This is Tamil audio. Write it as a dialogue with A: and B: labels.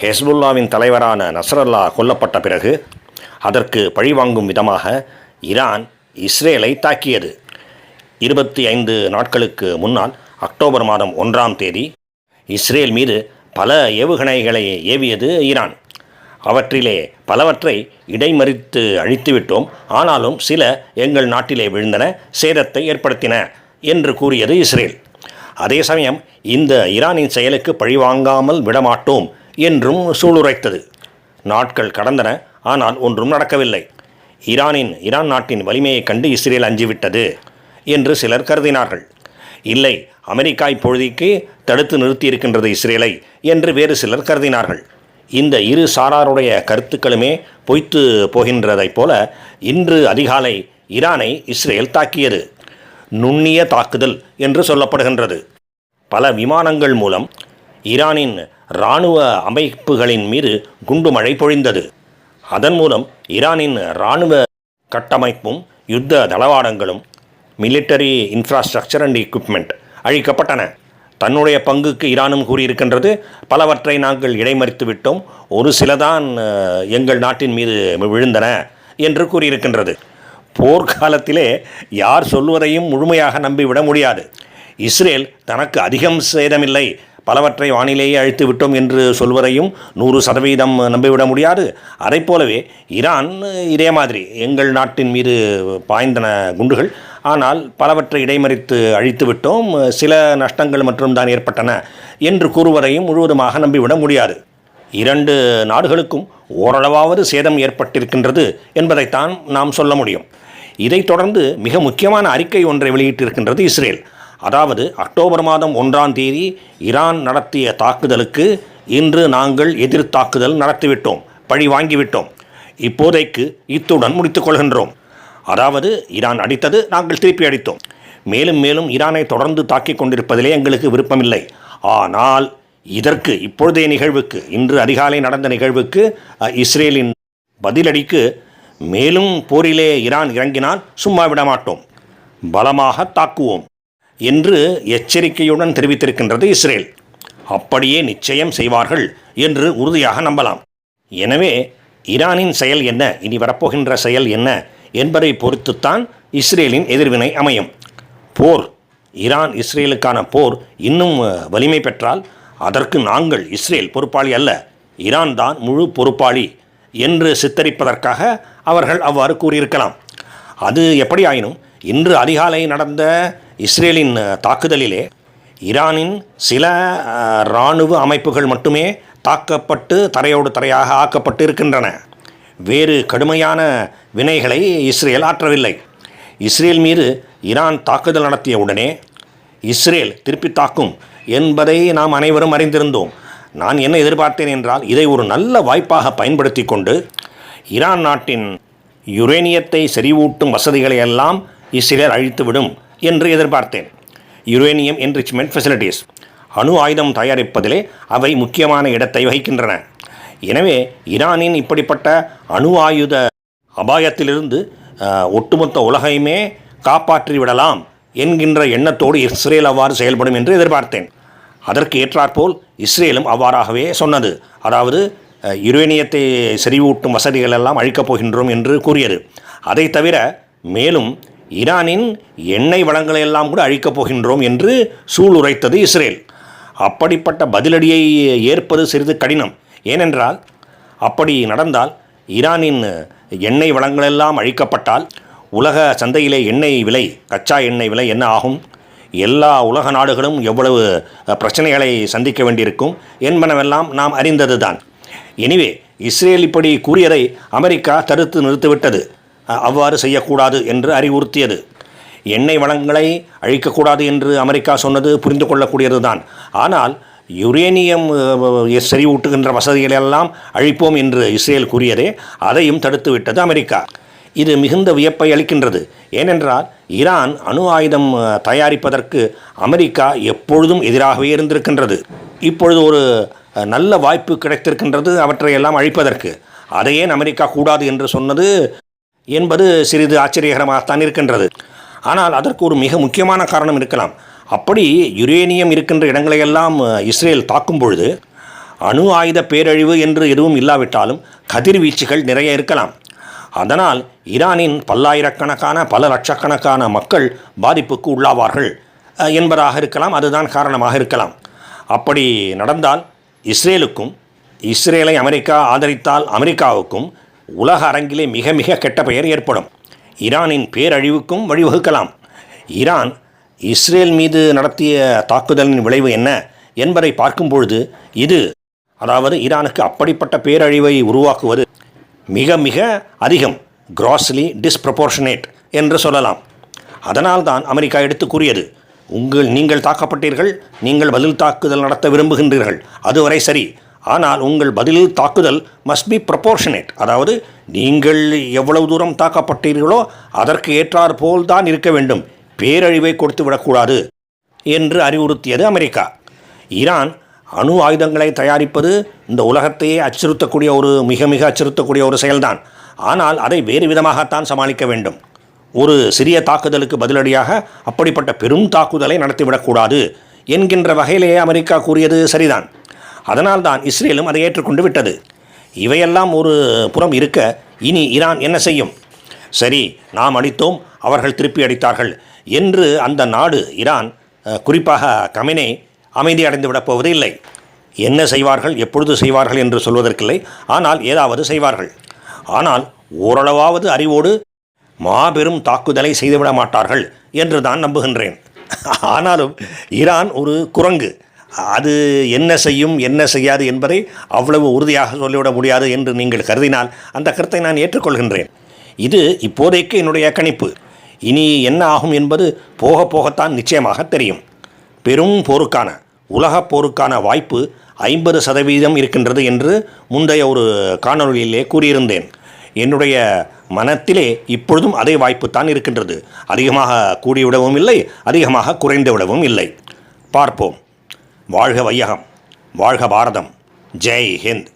A: ஹெஸ்புல்லாவின் தலைவரான நஸ்ரல்லா கொல்லப்பட்ட பிறகு அதற்கு பழிவாங்கும் விதமாக ஈரான் இஸ்ரேலை தாக்கியது. 25 நாட்களுக்கு முன்னால் அக்டோபர் மாதம் 1ஆம் தேதி இஸ்ரேல் மீது பல ஏவுகணைகளை ஏவியது ஈரான். அவற்றிலே பலவற்றை இடைமறித்து அழித்துவிட்டோம், ஆனாலும் சில எங்கள் நாட்டிலே விழுந்தன, சேதத்தை ஏற்படுத்தின என்று கூறியது இஸ்ரேல். அதே சமயம் இந்த ஈரானின் செயலுக்கு பழிவாங்காமல் விடமாட்டோம் என்றும் சூளுரைத்தது. நாட்கள் கடந்தன, ஆனால் ஒன்றும் நடக்கவில்லை. ஈரான் நாட்டின் வலிமையை கண்டு இஸ்ரேல் அஞ்சிவிட்டது என்று சிலர் கருதினார்கள். இல்லை, அமெரிக்கா இப்பொழுதைக்கு தடுத்து நிறுத்தியிருக்கின்றது இஸ்ரேலை என்று வேறு சிலர் கருதினார்கள். இந்த இரு சாராருடைய கருத்துக்களுமே பொய்த்து போகின்றதைப் போல இன்று அதிகாலை ஈரானை இஸ்ரேல் தாக்கியது. நுண்ணிய தாக்குதல் என்று சொல்லப்படுகின்றது. பல விமானங்கள் மூலம் ஈரானின் இராணுவ அமைப்புகளின் மீது குண்டுமழை பொழிந்தது. அதன் மூலம் ஈரானின் இராணுவ கட்டமைப்பும் யுத்த தளவாடங்களும் மிலிட்டரி இன்ஃப்ராஸ்ட்ரக்சர் அண்ட் எக்யூப்மெண்ட் அழிக்கப்பட்டன. தன்னுடைய பங்குக்கு ஈரானும் கூறியிருக்கின்றது, பலவற்றை நாங்கள் இடைமறித்து விட்டோம், ஒரு சிலதான் எங்கள் நாட்டின் மீது விழுந்தன என்று கூறியிருக்கின்றது. போர்க்காலத்திலே யார் சொல்வதையும் முழுமையாக நம்பிவிட முடியாது. இஸ்ரேல் தனக்கு அதிகம் சேதமில்லை, பலவற்றை வானிலேயே அழித்து விட்டோம் என்று சொல்வதையும் 100% நம்பிவிட முடியாது. அதை போலவே ஈரான் இதே மாதிரி எங்கள் நாட்டின் மீது பாய்ந்தன குண்டுகள், ஆனால் பலவற்றை இடைமறித்து அழித்து விட்டோம், சில நஷ்டங்கள் மற்றும் தான் ஏற்பட்டன என்று கூறுவதையும் முழுவதுமாக நம்பிவிட முடியாது. 2 நாடுகளுக்கும் ஓரளவாவது சேதம் ஏற்பட்டிருக்கின்றது என்பதைத்தான் நாம் சொல்ல முடியும். இதைத் தொடர்ந்து மிக முக்கியமான அறிக்கை ஒன்றை வெளியிட்டிருக்கின்றது இஸ்ரேல். அதாவது அக்டோபர் மாதம் 1ஆம் தேதி ஈரான் நடத்திய தாக்குதலுக்கு இன்று நாங்கள் எதிர்த்தாக்குதல் நடத்திவிட்டோம், பழி வாங்கிவிட்டோம், இப்போதைக்கு இத்துடன் முடித்துக் கொள்கின்றோம். அதாவது ஈரான் அடித்தது, நாங்கள் திருப்பி அடித்தோம். மேலும் மேலும் ஈரானை தொடர்ந்து தாக்கிக் கொண்டிருப்பதிலே எங்களுக்கு விருப்பமில்லை. ஆனால் இதற்கு இப்பொழுதைய நிகழ்வுக்கு, இன்று அதிகாலை நடந்த நிகழ்வுக்கு, இஸ்ரேலின் பதிலடிக்கு மேலும் போரிலே ஈரான் இறங்கினால் சும்மா விடமாட்டோம், பலமாக தாக்குவோம் என்று எச்சரிக்கையுடன் தெரிவித்திருக்கின்றது இஸ்ரேல். அப்படியே நிச்சயம் செய்வார்கள் என்று உறுதியாக நம்பலாம். எனவே ஈரானின் செயல் என்ன, இனி வரப்போகின்ற செயல் என்ன என்பதை பொறுத்துத்தான் இஸ்ரேலின் எதிர்வினை அமையும். போர், ஈரான் இஸ்ரேலுக்கான போர் இன்னும் வலிமை பெற்றால் அதற்கு நாங்கள், இஸ்ரேல் பொறுப்பாளி அல்ல, ஈரான் தான் முழு பொறுப்பாளி என்று சித்தரிப்பதற்காக அவர்கள் அவ்வாறு கூறியிருக்கலாம். அது எப்படி ஆயினும் இன்று அதிகாலை நடந்த இஸ்ரேலின் தாக்குதலிலே ஈரானின் சில இராணுவ அமைப்புகள் மட்டுமே தாக்கப்பட்டு தரையோடு தரையாக ஆக்கப்பட்டு இருக்கின்றன. வேறு கடுமையான வினைகளை இஸ்ரேல் ஆற்றவில்லை. இஸ்ரேல் மீது ஈரான் தாக்குதல் நடத்திய உடனே இஸ்ரேல் திருப்பி தாக்கும் என்பதை நாம் அனைவரும் அறிந்திருந்தோம். நான் என்ன எதிர்பார்த்தேன் என்றால், இதை ஒரு நல்ல வாய்ப்பாக பயன்படுத்தி கொண்டு ஈரான் நாட்டின் யுரேனியத்தை செறிவூட்டும் வசதிகளை எல்லாம் இஸ்ரேல் அழித்துவிடும் என்று எதிர்பார்த்தேன். யுரேனியம் என்ரிச்மெண்ட் ஃபெசிலிட்டிஸ், அணு ஆயுதம் தயாரிப்பதிலே அவை முக்கியமான இடத்தை வகிக்கின்றன. எனவே ஈரானின் இப்படிப்பட்ட அணு ஆயுத அபாயத்திலிருந்து ஒட்டுமொத்த உலகையுமே காப்பாற்றிவிடலாம் என்கின்ற எண்ணத்தோடு இஸ்ரேல் அவ்வாறு செயல்படும் என்று எதிர்பார்த்தேன். அதற்கு ஏற்றாற்போல் இஸ்ரேலும் அவ்வாறாகவே சொன்னது. அதாவது யுரேனியத்தை செறிவூட்டும் வசதிகள் எல்லாம் அழிக்கப் போகின்றோம் என்று கூறியது. அதை தவிர மேலும் ஈரானின் எண்ணெய் வளங்களை எல்லாம் கூட அழிக்கப் போகின்றோம் என்று சூளுரைத்தது இஸ்ரேல். அப்படிப்பட்ட பதிலடியை ஏற்பது சிறிது கடினம். ஏனென்றால் அப்படி நடந்தால் ஈரானின் எண்ணெய் வளங்களெல்லாம் அழிக்கப்பட்டால் உலக சந்தையிலே எண்ணெய் விலை, கச்சா எண்ணெய் விலை என்ன ஆகும், எல்லா உலக நாடுகளும் எவ்வளவு பிரச்சனைகளை சந்திக்க வேண்டியிருக்கும் என்பனவெல்லாம் நாம் அறிந்தது தான். எனிவே இஸ்ரேல் இப்படி கூறியதை அமெரிக்கா தடுத்து நிறுத்திவிட்டது. அவ்வாறு செய்யக்கூடாது என்று அறிவுறுத்தியது. எண்ணெய் வளங்களை அழிக்கக்கூடாது என்று அமெரிக்கா சொன்னது புரிந்து கொள்ளக்கூடியது தான். ஆனால் யுரேனியம் செறிவூட்டுகின்ற வசதிகளெல்லாம் அழிப்போம் என்று இஸ்ரேல் கூறியதே, அதையும் தடுத்து விட்டது அமெரிக்கா. இது மிகுந்த வியப்பை அளிக்கின்றது. ஏனென்றால் ஈரான் அணு ஆயுதம் தயாரிப்பதற்கு அமெரிக்கா எப்பொழுதும் எதிராகவே இருந்திருக்கின்றது. இப்பொழுது ஒரு நல்ல வாய்ப்பு கிடைத்திருக்கின்றது அவற்றையெல்லாம் அழிப்பதற்கு. அதையே அமெரிக்கா கூடாது என்று சொன்னது என்பது சிறிது ஆச்சரியகரமாகத்தான் இருக்கின்றது. ஆனால் அதற்கு ஒரு மிக முக்கியமான காரணம் இருக்கலாம். அப்படி யுரேனியம் இருக்கின்ற இடங்களையெல்லாம் இஸ்ரேல் தாக்கும் பொழுது அணு ஆயுத பேரழிவு என்று எதுவும் இல்லாவிட்டாலும் கதிர்வீச்சுகள் நிறைய இருக்கலாம். அதனால் ஈரானின் பல்லாயிரக்கணக்கான பல லட்சக்கணக்கான மக்கள் பாதிப்புக்கு உள்ளாவார்கள் என்பதாக இருக்கலாம். அதுதான் காரணமாக இருக்கலாம். அப்படி நடந்தால் இஸ்ரேலுக்கும், இஸ்ரேலை அமெரிக்கா ஆதரித்தால் அமெரிக்காவுக்கும் உலக அரங்கிலே மிக மிக கெட்ட பெயர் ஏற்படும். ஈரானின் பேரழிவுக்கும் வழிவகுக்கலாம். ஈரான் இஸ்ரேல் மீது நடத்திய தாக்குதலின் விளைவு என்ன என்பதை பார்க்கும் பொழுது இது, அதாவது ஈரானுக்கு அப்படிப்பட்ட பேரழிவை உருவாக்குவது மிக மிக அதிகம், கிராஸ்லி டிஸ்ப்ரப்போர்ஷனேட் என்று சொல்லலாம். அதனால்தான் அமெரிக்கா எடுத்து கூறியது, நீங்கள் தாக்கப்பட்டீர்கள், நீங்கள் பதில் தாக்குதல் நடத்த விரும்புகின்றீர்கள், அதுவரை சரி, ஆனால் உங்கள் பதில் தாக்குதல் மஸ்ட் பி ப்ரப்போர்ஷனேட், அதாவது நீங்கள் எவ்வளவு தூரம் தாக்கப்பட்டீர்களோ அதற்கு ஏற்றாற் போல் தான் இருக்க வேண்டும், பேரழிவை கொடுத்து விடக்கூடாது என்று அறிவுறுத்தியது அமெரிக்கா. ஈரான் அணு ஆயுதங்களை தயாரிப்பது இந்த உலகத்தையே அச்சுறுத்தக்கூடிய மிக மிக அச்சுறுத்தக்கூடிய ஒரு செயல்தான். ஆனால் அதை வேறு விதமாகத்தான் சமாளிக்க வேண்டும். ஒரு சிறிய தாக்குதலுக்கு பதிலடியாக அப்படிப்பட்ட பெரும் தாக்குதலை நடத்திவிடக்கூடாது என்கின்ற வகையிலேயே அமெரிக்கா கூறியது சரிதான். அதனால்தான் இஸ்ரேலும் அதை ஏற்றுக்கொண்டு விட்டது. இவையெல்லாம் ஒரு புறம் இருக்க, இனி ஈரான் என்ன செய்யும்? சரி, நாம் அடித்தோம், அவர்கள் திருப்பி அடித்தார்கள் என்று அந்த நாடு ஈரான், குறிப்பாக கமெனே அமைதி அடைந்து விடப் போவது இல்லை. என்ன செய்வார்கள், எப்பொழுது செய்வார்கள் என்று சொல்வதற்கில்லை. ஆனால் ஏதாவது செய்வார்கள். ஆனால் ஓரளவாவது அறிவோடு மாபெரும் தாக்குதலை செய்துவிட மாட்டார்கள் என்று தான் நம்புகின்றேன். ஆனாலும் ஈரான் ஒரு குரங்கு, அது என்ன செய்யும் என்ன செய்யாது என்பதை அவ்வளவு உறுதியாக சொல்லிவிட முடியாது என்று நீங்கள் கருதினால் அந்த கருத்தை நான் ஏற்றுக்கொள்கின்றேன். இது இப்போதைக்கு என்னுடைய கணிப்பு. இனி என்ன ஆகும் என்பது போக போகத்தான் நிச்சயமாக தெரியும். பெரும் போருக்கான, உலகப் போருக்கான வாய்ப்பு 50% இருக்கின்றது என்று முந்தைய ஒரு காணொளியிலே கூறியிருந்தேன். என்னுடைய மனத்திலே இப்பொழுதும் அதே வாய்ப்புத்தான் இருக்கின்றது. அதிகமாக கூடிவிடவும் இல்லை, அதிகமாக குறைந்து விடவும் இல்லை. பார்ப்போம். வாழ்க வையகம், வாழ்க பாரதம், ஜெய் ஹிந்த்.